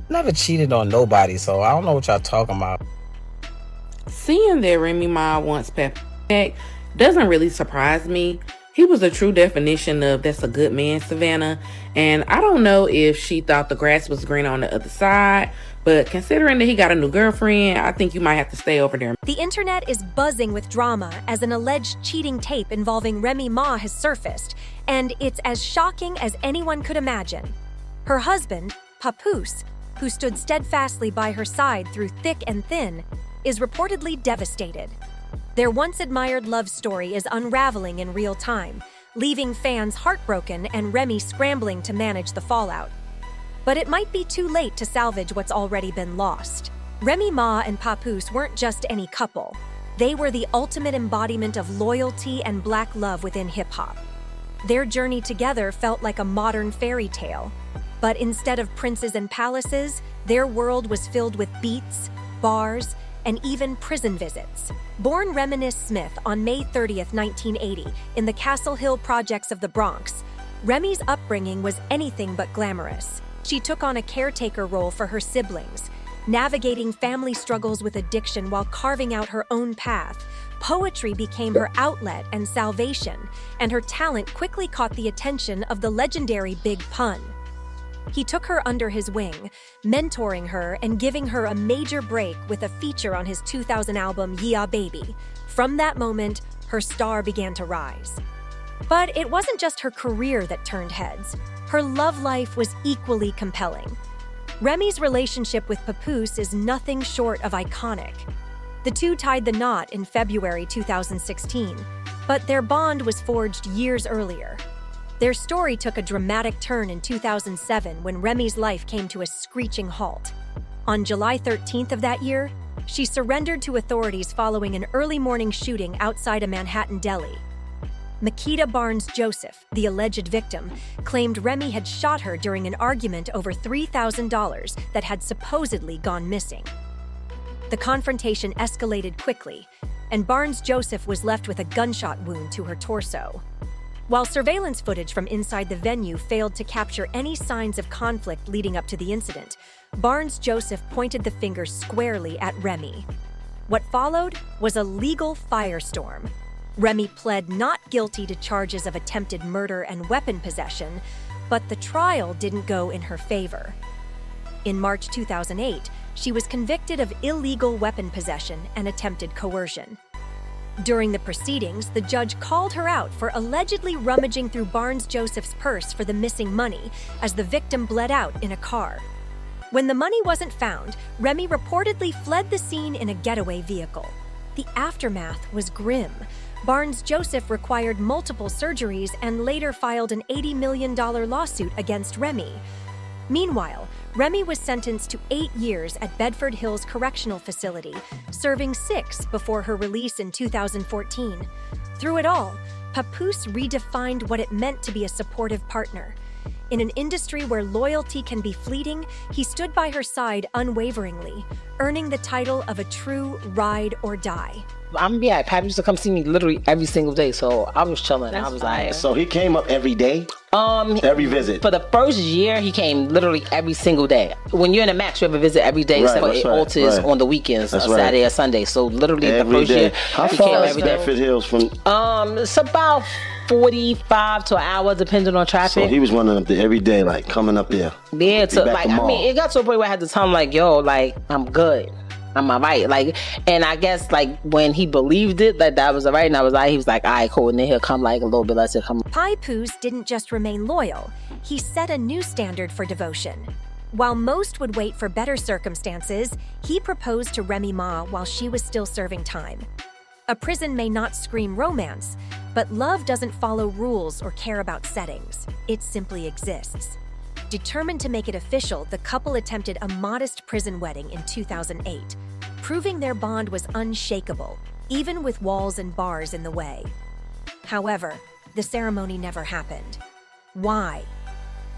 Never cheated on nobody, so I don't know what y'all talking about. Seeing that Remy Ma wants Papoose back doesn't really surprise me. He was a true definition of that's a good man, Savannah. And I don't know if she thought the grass was green on the other side, but considering that he got a new girlfriend, I think you might have to stay over there. The internet is buzzing with drama as an alleged cheating tape involving Remy Ma has surfaced, and it's as shocking as anyone could imagine. Her husband, Papoose, who stood steadfastly by her side through thick and thin, is reportedly devastated. Their once-admired love story is unraveling in real time, leaving fans heartbroken and Remy scrambling to manage the fallout. But it might be too late to salvage what's already been lost. Remy Ma and Papoose weren't just any couple. They were the ultimate embodiment of loyalty and black love within hip-hop. Their journey together felt like a modern fairy tale. But instead of princes and palaces, their world was filled with beats, bars, and even prison visits. Born Reminisce Smith on May 30th, 1980, in the Castle Hill projects of the Bronx, Remy's upbringing was anything but glamorous. She took on a caretaker role for her siblings, navigating family struggles with addiction while carving out her own path. Poetry became her outlet and salvation, and her talent quickly caught the attention of the legendary Big Pun. He took her under his wing, mentoring her and giving her a major break with a feature on his 2000 album, Yeah Baby. From that moment, her star began to rise. But it wasn't just her career that turned heads. Her love life was equally compelling. Remy's relationship with Papoose is nothing short of iconic. The two tied the knot in February 2016, but their bond was forged years earlier. Their story took a dramatic turn in 2007 when Remy's life came to a screeching halt. On July 13th of that year, she surrendered to authorities following an early morning shooting outside a Manhattan deli. Makita Barnes-Joseph, the alleged victim, claimed Remy had shot her during an argument over $3,000 that had supposedly gone missing. The confrontation escalated quickly, and Barnes-Joseph was left with a gunshot wound to her torso. While surveillance footage from inside the venue failed to capture any signs of conflict leading up to the incident, Barnes-Joseph pointed the finger squarely at Remy. What followed was a legal firestorm. Remy pled not guilty to charges of attempted murder and weapon possession, but the trial didn't go in her favor. In March 2008, she was convicted of illegal weapon possession and attempted coercion. During the proceedings, the judge called her out for allegedly rummaging through Barnes-Joseph's purse for the missing money as the victim bled out in a car. When the money wasn't found, Remy reportedly fled the scene in a getaway vehicle. The aftermath was grim. Barnes-Joseph required multiple surgeries and later filed an $80 million lawsuit against Remy. Meanwhile, Remy was sentenced to 8 years at Bedford Hills Correctional Facility, serving 6 before her release in 2014. Through it all, Papoose redefined what it meant to be a supportive partner. In an industry where loyalty can be fleeting, he stood by her side unwaveringly, earning the title of a true ride or die. Papoose used to come see me literally every single day, so I was chilling. I was like, so he came up every day? Every visit? For the first year, he came literally every single day. When you're in a max, you have a visit every day, except for it alters on the weekends, Saturday or Sunday. So literally the first year, he came every day. Bedford Hills from? It's about 45 to an hour, depending on traffic. So he was running up there every day, like coming up there. Yeah, to like, I mean, it got to a point where I had to tell him, like, yo, like, I'm good. I'm all right. Like, and I guess, like, when he believed it, that was all right, and I was like, he was like, all right, cool. And then he'll come, like, a little bit less. He'll come. Papoose didn't just remain loyal. He set a new standard for devotion. While most would wait for better circumstances, he proposed to Remy Ma while she was still serving time. A prison may not scream romance, but love doesn't follow rules or care about settings. It simply exists. Determined to make it official, the couple attempted a modest prison wedding in 2008, proving their bond was unshakable, even with walls and bars in the way. However, the ceremony never happened. Why?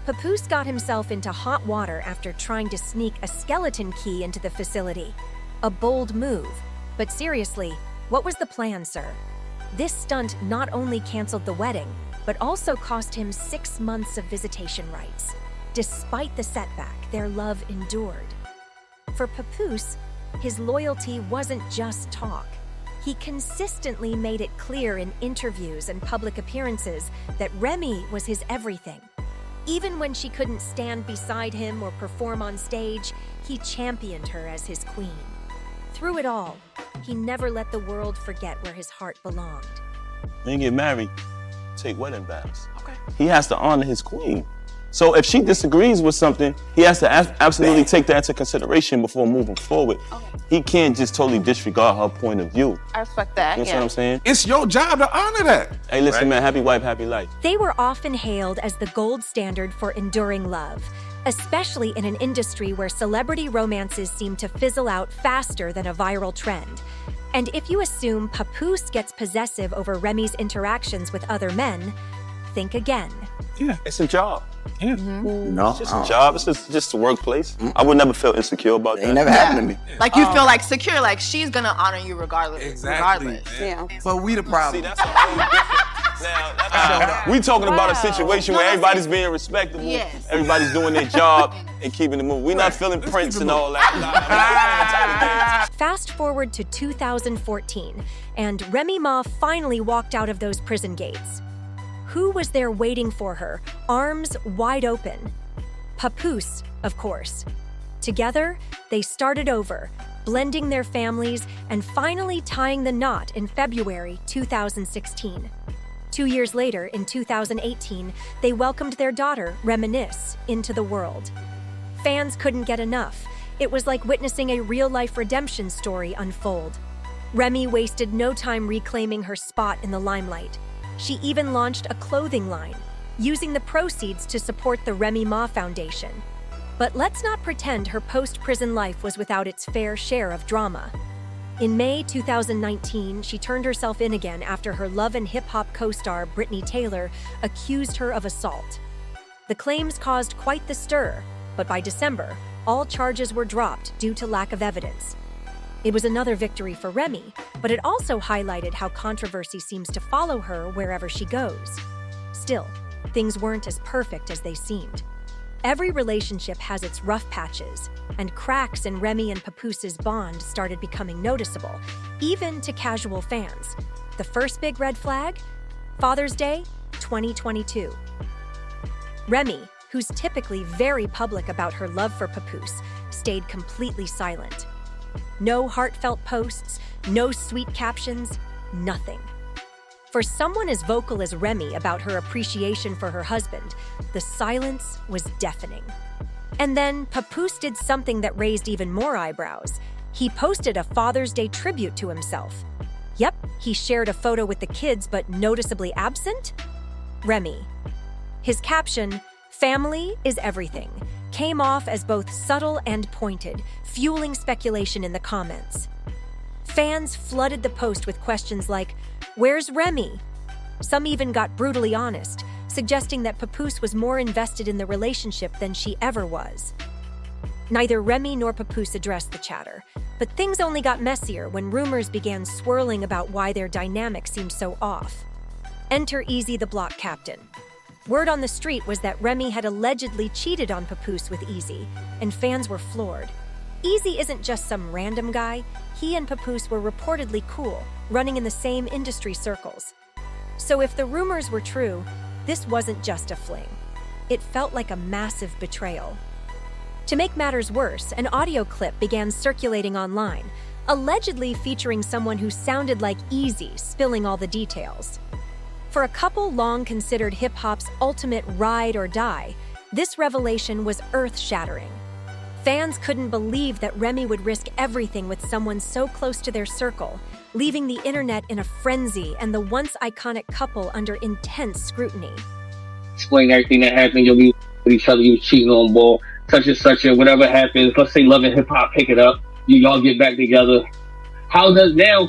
Papoose got himself into hot water after trying to sneak a skeleton key into the facility. A bold move, but seriously, what was the plan, sir? This stunt not only canceled the wedding, but also cost him 6 months of visitation rights. Despite the setback, their love endured. For Papoose, his loyalty wasn't just talk. He consistently made it clear in interviews and public appearances that Remy was his everything. Even when she couldn't stand beside him or perform on stage, he championed her as his queen. Through it all, he never let the world forget where his heart belonged. When you get married, take wedding vows. Okay. He has to honor his queen. So if she disagrees with something, he has to absolutely take that into consideration before moving forward. Okay. He can't just totally disregard her point of view. I respect that, You know what I'm saying? It's your job to honor that. Hey, listen, man, happy wife, happy life. They were often hailed as the gold standard for enduring love, especially in an industry where celebrity romances seem to fizzle out faster than a viral trend. And if you assume Papoose gets possessive over Remy's interactions with other men, think again. Yeah, it's a job. Yeah. No, It's just a job. It's just a workplace. I would never feel insecure about that. It never happened to me. Like you feel like secure, like she's gonna honor you regardless. Exactly. Yeah. But we the problem. See, that's a whole different. Now, we talking about a situation where everybody's being respectable, Yes. everybody's doing their job and keeping it moving. We're not feeling Prince and all that. Fast forward to 2014, and Remy Ma finally walked out of those prison gates. Who was there waiting for her, arms wide open? Papoose, of course. Together, they started over, blending their families and finally tying the knot in February 2016. 2 years later, in 2018, they welcomed their daughter, Reminisce, into the world. Fans couldn't get enough. It was like witnessing a real-life redemption story unfold. Remy wasted no time reclaiming her spot in the limelight. She even launched a clothing line, using the proceeds to support the Remy Ma Foundation. But let's not pretend her post-prison life was without its fair share of drama. In May 2019, she turned herself in again after her Love and Hip Hop co-star Brittany Taylor accused her of assault. The claims caused quite the stir, but by December, all charges were dropped due to lack of evidence. It was another victory for Remy, but it also highlighted how controversy seems to follow her wherever she goes. Still, things weren't as perfect as they seemed. Every relationship has its rough patches, and cracks in Remy and Papoose's bond started becoming noticeable, even to casual fans. The first big red flag? Father's Day, 2022. Remy, who's typically very public about her love for Papoose, stayed completely silent. No heartfelt posts, no sweet captions, nothing. For someone as vocal as Remy about her appreciation for her husband, the silence was deafening. And then Papoose did something that raised even more eyebrows. He posted a Father's Day tribute to himself. Yep, he shared a photo with the kids, but noticeably absent? Remy. His caption, "Family is everything," came off as both subtle and pointed, fueling speculation in the comments. Fans flooded the post with questions like, "Where's Remy?" Some even got brutally honest, suggesting that Papoose was more invested in the relationship than she ever was. Neither Remy nor Papoose addressed the chatter, but things only got messier when rumors began swirling about why their dynamic seemed so off. Enter Easy the Block Captain. Word on the street was that Remy had allegedly cheated on Papoose with Easy, and fans were floored. Easy isn't just some random guy. He and Papoose were reportedly cool, running in the same industry circles. So if the rumors were true, this wasn't just a fling. It felt like a massive betrayal. To make matters worse, an audio clip began circulating online, allegedly featuring someone who sounded like Easy spilling all the details. For a couple long considered hip-hop's ultimate ride or die, this revelation was earth-shattering. Fans couldn't believe that Remy would risk everything with someone so close to their circle, leaving the internet in a frenzy and the once iconic couple under intense scrutiny. Explain everything that happened. You'll be with each other, you cheating on ball, such and whatever happens. Let's say Love and Hip Hop pick it up. Y'all get back together. How does now?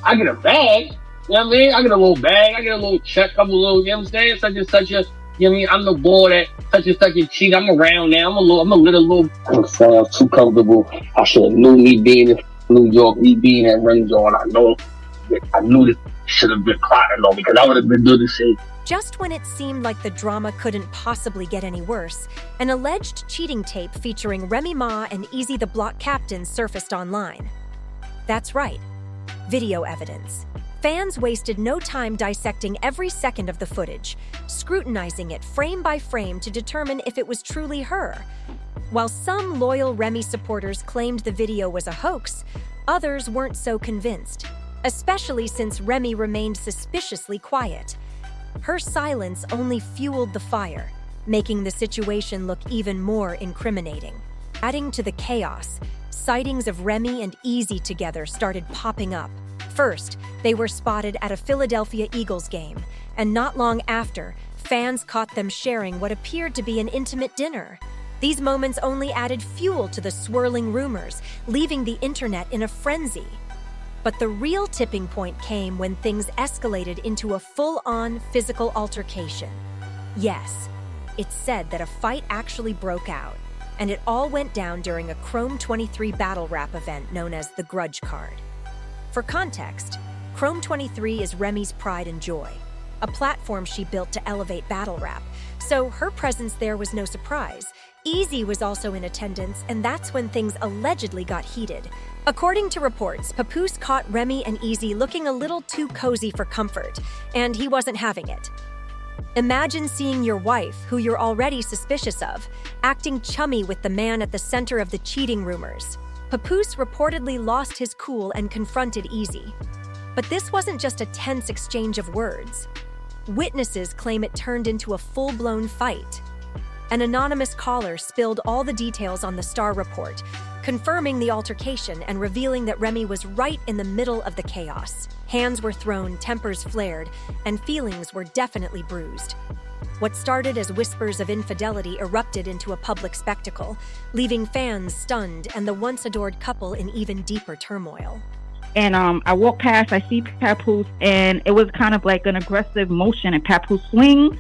I get a bag. You know what I mean? I get a little bag. I get a little check, couple little, you know what I'm saying? Such a, you know what I mean? I'm the boy that such a cheat. I'm around now. I'm a little. I'm saying I was too comfortable. I should have knew me being in New York, me being at Renzo, and I knew this should have been plotting on me because I would have been doing this shit Just when it seemed like the drama couldn't possibly get any worse, an alleged cheating tape featuring Remy Ma and Easy the Block Captain surfaced online. That's right, video evidence. Fans wasted no time dissecting every second of the footage, scrutinizing it frame by frame to determine if it was truly her. While some loyal Remy supporters claimed the video was a hoax, others weren't so convinced, especially since Remy remained suspiciously quiet. Her silence only fueled the fire, making the situation look even more incriminating. Adding to the chaos, sightings of Remy and Easy together started popping up. First, they were spotted at a Philadelphia Eagles game, and not long after, fans caught them sharing what appeared to be an intimate dinner. These moments only added fuel to the swirling rumors, leaving the internet in a frenzy. But the real tipping point came when things escalated into a full-on physical altercation. Yes, it's said that a fight actually broke out, and it all went down during a Chrome 23 battle rap event known as the Grudge Card. For context, Chrome 23 is Remy's pride and joy, a platform she built to elevate battle rap, so her presence there was no surprise. Easy was also in attendance, and that's when things allegedly got heated. According to reports, Papoose caught Remy and Easy looking a little too cozy for comfort, and he wasn't having it. Imagine seeing your wife, who you're already suspicious of, acting chummy with the man at the center of the cheating rumors. Papoose reportedly lost his cool and confronted Easy. But this wasn't just a tense exchange of words. Witnesses claim it turned into a full-blown fight. An anonymous caller spilled all the details on the Star report, confirming the altercation and revealing that Remy was right in the middle of the chaos. Hands were thrown, tempers flared, and feelings were definitely bruised. What started as whispers of infidelity erupted into a public spectacle, leaving fans stunned and the once-adored couple in even deeper turmoil. And I walked past, I see Papoose, and it was kind of like an aggressive motion, and Papoose swing.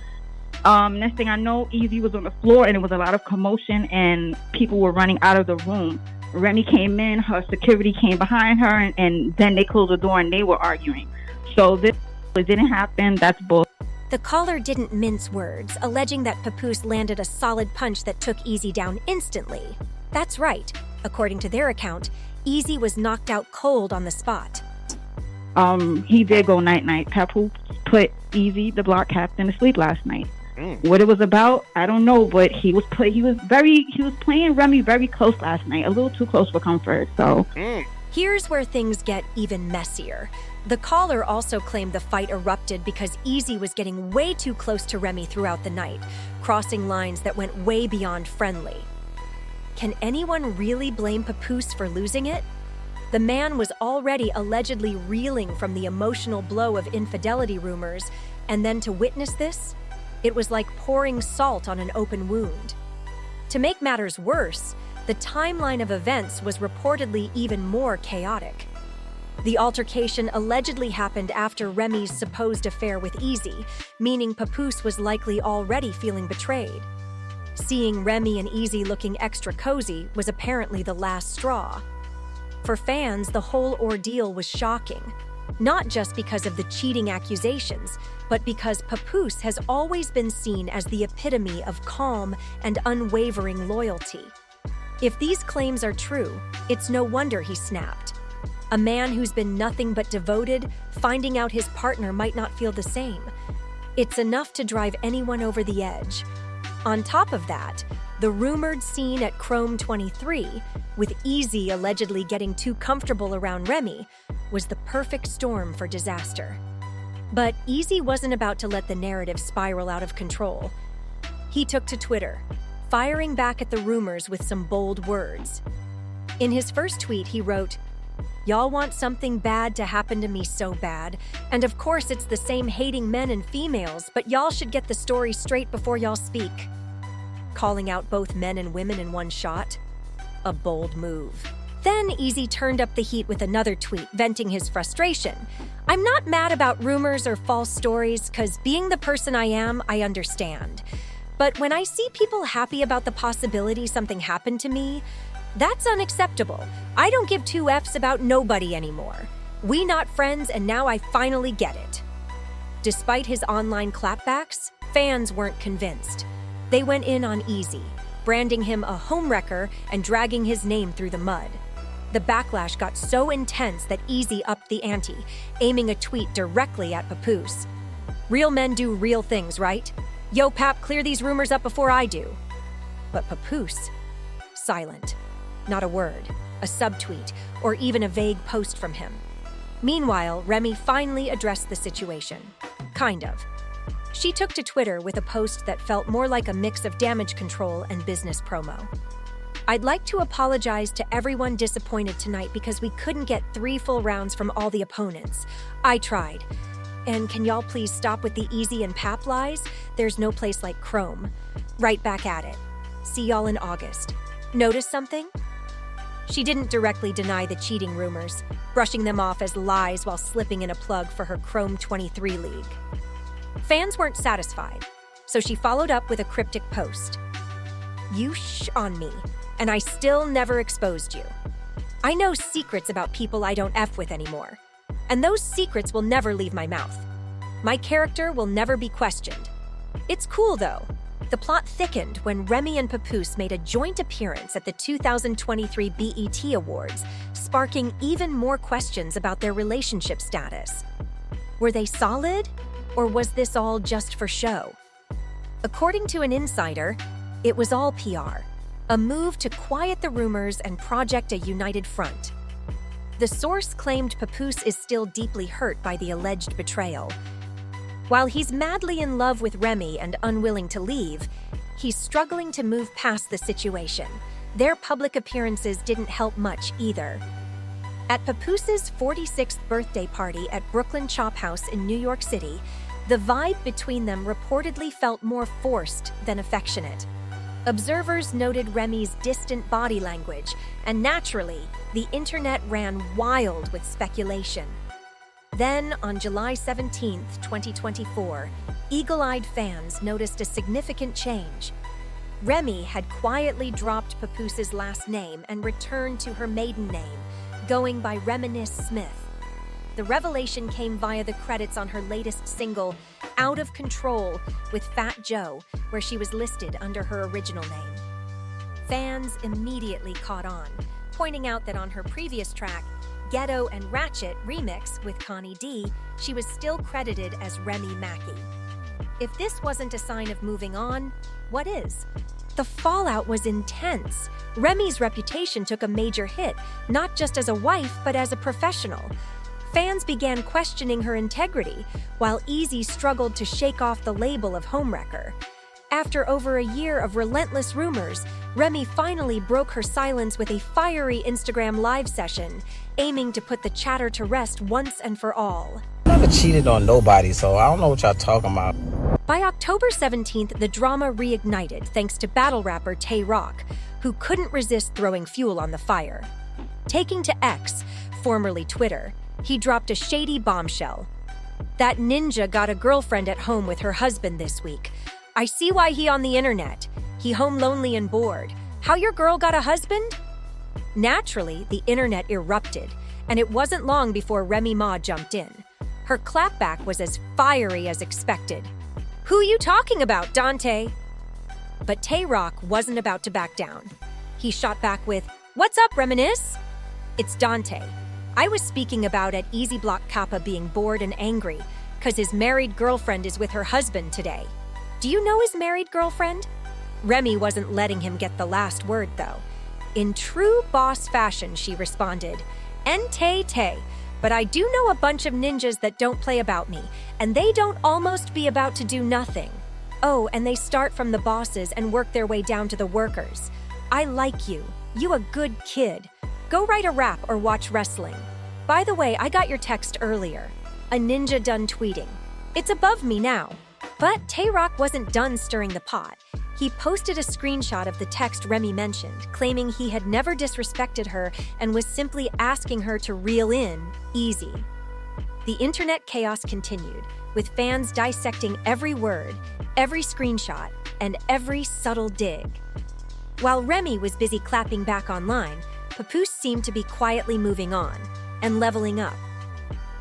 Next thing I know, Easy was on the floor, and it was a lot of commotion, and people were running out of the room. Remy came in, her security came behind her, and then they closed the door, and they were arguing. So it didn't happen. That's bull. The caller didn't mince words, alleging that Papoose landed a solid punch that took Easy down instantly. That's right. According to their account, Easy was knocked out cold on the spot. He did go night-night. Papoose put Easy, the block captain, to sleep last night. What it was about, I don't know, but he was playing Remy very close last night, a little too close for comfort. So here's where things get even messier. The caller also claimed the fight erupted because Easy was getting way too close to Remy throughout the night, crossing lines that went way beyond friendly. Can anyone really blame Papoose for losing it? The man was already allegedly reeling from the emotional blow of infidelity rumors, and then to witness this, it was like pouring salt on an open wound. To make matters worse, the timeline of events was reportedly even more chaotic. The altercation allegedly happened after Remy's supposed affair with Easy, meaning Papoose was likely already feeling betrayed. Seeing Remy and Easy looking extra cozy was apparently the last straw. For fans, the whole ordeal was shocking, not just because of the cheating accusations, but because Papoose has always been seen as the epitome of calm and unwavering loyalty. If these claims are true, it's no wonder he snapped. A man who's been nothing but devoted, finding out his partner might not feel the same. It's enough to drive anyone over the edge. On top of that, the rumored scene at Chrome 23, with Easy allegedly getting too comfortable around Remy, was the perfect storm for disaster. But Easy wasn't about to let the narrative spiral out of control. He took to Twitter, firing back at the rumors with some bold words. In his first tweet, he wrote, "Y'all want something bad to happen to me so bad, and of course it's the same hating men and females, but y'all should get the story straight before y'all speak." Calling out both men and women in one shot? A bold move. Then Easy turned up the heat with another tweet, venting his frustration. "I'm not mad about rumors or false stories, 'cause being the person I am, I understand. But when I see people happy about the possibility something happened to me, that's unacceptable. I don't give two Fs about nobody anymore. We not friends, and now I finally get it." Despite his online clapbacks, fans weren't convinced. They went in on Easy, branding him a homewrecker and dragging his name through the mud. The backlash got so intense that Easy upped the ante, aiming a tweet directly at Papoose. Real men do real things, right? Yo, Pap, clear these rumors up before I do. But Papoose, silent. Not a word, a subtweet, or even a vague post from him. Meanwhile, Remy finally addressed the situation. Kind of. She took to Twitter with a post that felt more like a mix of damage control and business promo. I'd like to apologize to everyone disappointed tonight because we couldn't get 3 full rounds from all the opponents. I tried. And can y'all please stop with the Easy and Pap lies? There's no place like Chrome. Right back at it. See y'all in August. Notice something? She didn't directly deny the cheating rumors, brushing them off as lies while slipping in a plug for her Chrome 23 league. Fans weren't satisfied, so she followed up with a cryptic post. You on me, and I still never exposed you. I know secrets about people I don't F with anymore, and those secrets will never leave my mouth. My character will never be questioned. It's cool, though. The plot thickened when Remy and Papoose made a joint appearance at the 2023 BET Awards, sparking even more questions about their relationship status. Were they solid, or was this all just for show? According to an insider, it was all PR, a move to quiet the rumors and project a united front. The source claimed Papoose is still deeply hurt by the alleged betrayal. While he's madly in love with Remy and unwilling to leave, he's struggling to move past the situation. Their public appearances didn't help much either. At Papoose's 46th birthday party at Brooklyn Chop House in New York City, the vibe between them reportedly felt more forced than affectionate. Observers noted Remy's distant body language, and naturally, the internet ran wild with speculation. Then, on July 17, 2024, eagle-eyed fans noticed a significant change. Remy had quietly dropped Papoose's last name and returned to her maiden name, going by Reminisce Smith. The revelation came via the credits on her latest single, Out of Control, with Fat Joe, where she was listed under her original name. Fans immediately caught on, pointing out that on her previous track, Ghetto and Ratchet remix with Connie D, she was still credited as Remy Mackey. If this wasn't a sign of moving on, what is? The fallout was intense. Remy's reputation took a major hit, not just as a wife, but as a professional. Fans began questioning her integrity, while Easy struggled to shake off the label of homewrecker. After over a year of relentless rumors, Remy finally broke her silence with a fiery Instagram live session, aiming to put the chatter to rest once and for all. I never cheated on nobody, so I don't know what y'all talking about. By October 17th, the drama reignited thanks to battle rapper Tay Rock, who couldn't resist throwing fuel on the fire. Taking to X, formerly Twitter, he dropped a shady bombshell. That ninja got a girlfriend at home with her husband this week. I see why he on the internet. He home lonely and bored. How your girl got a husband? Naturally, the internet erupted, and it wasn't long before Remy Ma jumped in. Her clapback was as fiery as expected. Who you talking about, Dante? But Tay Rock wasn't about to back down. He shot back with, What's up, Reminisce? It's Dante. I was speaking about at Easy Block Kappa being bored and angry, cause his married girlfriend is with her husband today. Do you know his married girlfriend? Remy wasn't letting him get the last word, though. In true boss fashion, she responded, Tay, but I do know a bunch of ninjas that don't play about me, and they don't almost be about to do nothing. Oh, and they start from the bosses and work their way down to the workers. I like you. You a good kid. Go write a rap or watch wrestling. By the way, I got your text earlier. A ninja done tweeting. It's above me now. But Tay Rock wasn't done stirring the pot. He posted a screenshot of the text Remy mentioned, claiming he had never disrespected her and was simply asking her to reel in Easy. The internet chaos continued, with fans dissecting every word, every screenshot, and every subtle dig. While Remy was busy clapping back online, Papoose seemed to be quietly moving on and leveling up.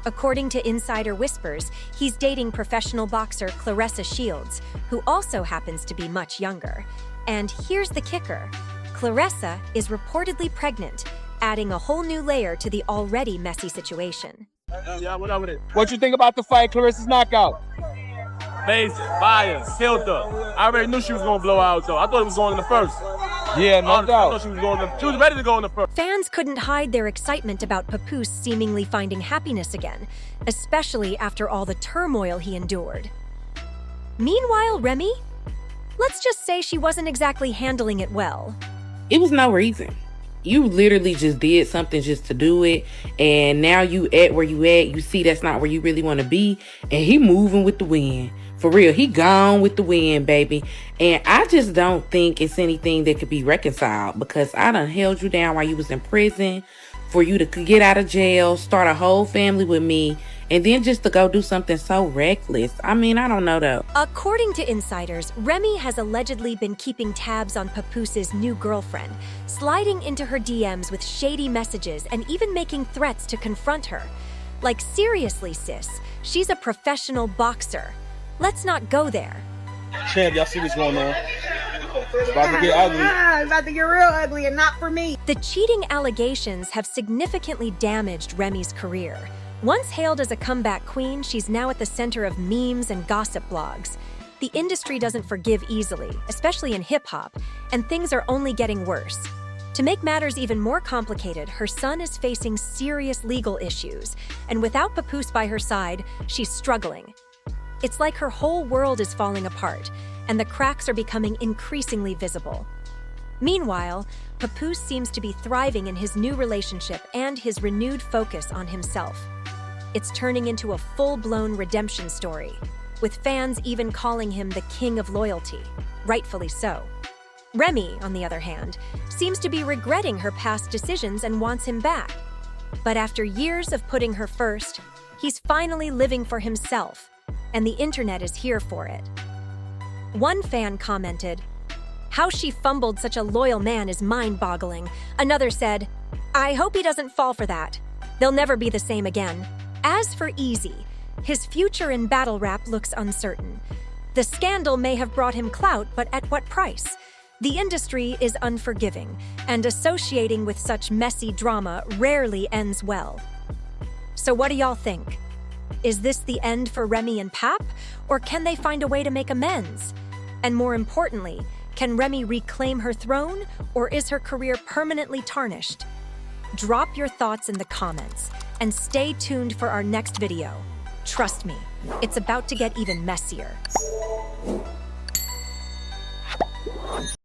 According to insider whispers, he's dating professional boxer Claressa Shields, who also happens to be much younger. And here's the kicker. Claressa is reportedly pregnant, adding a whole new layer to the already messy situation. Yeah, what up with it? What you think about the fight, Claressa's knockout? Amazing, fire, killed her. I already knew she was gonna blow out though. I thought it was going in the first. Yeah, no doubt. I thought she was ready to go in the first. Fans couldn't hide their excitement about Papoose seemingly finding happiness again, especially after all the turmoil he endured. Meanwhile, Remy? Let's just say she wasn't exactly handling it well. It was no reason. You literally just did something just to do it, and now you at where you at. You see that's not where you really want to be, and he moving with the wind. For real, he gone with the wind, baby. And I just don't think it's anything that could be reconciled, because I done held you down while you was in prison, for you to get out of jail, start a whole family with me, and then just to go do something so reckless. I mean, I don't know though. According to insiders, Remy has allegedly been keeping tabs on Papoose's new girlfriend, sliding into her DMs with shady messages and even making threats to confront her. Like, seriously, sis, she's a professional boxer. Let's not go there. Champ, y'all see what's going on? It's about to get ugly. It's about to get real ugly, and not for me. The cheating allegations have significantly damaged Remy's career. Once hailed as a comeback queen, she's now at the center of memes and gossip blogs. The industry doesn't forgive easily, especially in hip-hop, and things are only getting worse. To make matters even more complicated, her son is facing serious legal issues, and without Papoose by her side, she's struggling. It's like her whole world is falling apart, and the cracks are becoming increasingly visible. Meanwhile, Papoose seems to be thriving in his new relationship and his renewed focus on himself. It's turning into a full-blown redemption story, with fans even calling him the king of loyalty, rightfully so. Remy, on the other hand, seems to be regretting her past decisions and wants him back. But after years of putting her first, he's finally living for himself, and the internet is here for it. One fan commented, "How she fumbled such a loyal man is mind-boggling." Another said, "I hope he doesn't fall for that. They'll never be the same again." As for Easy, his future in battle rap looks uncertain. The scandal may have brought him clout, but at what price? The industry is unforgiving, and associating with such messy drama rarely ends well. So what do y'all think? Is this the end for Remy and Pap, or can they find a way to make amends? And more importantly, can Remy reclaim her throne, or is her career permanently tarnished? Drop your thoughts in the comments, and stay tuned for our next video. Trust me, it's about to get even messier.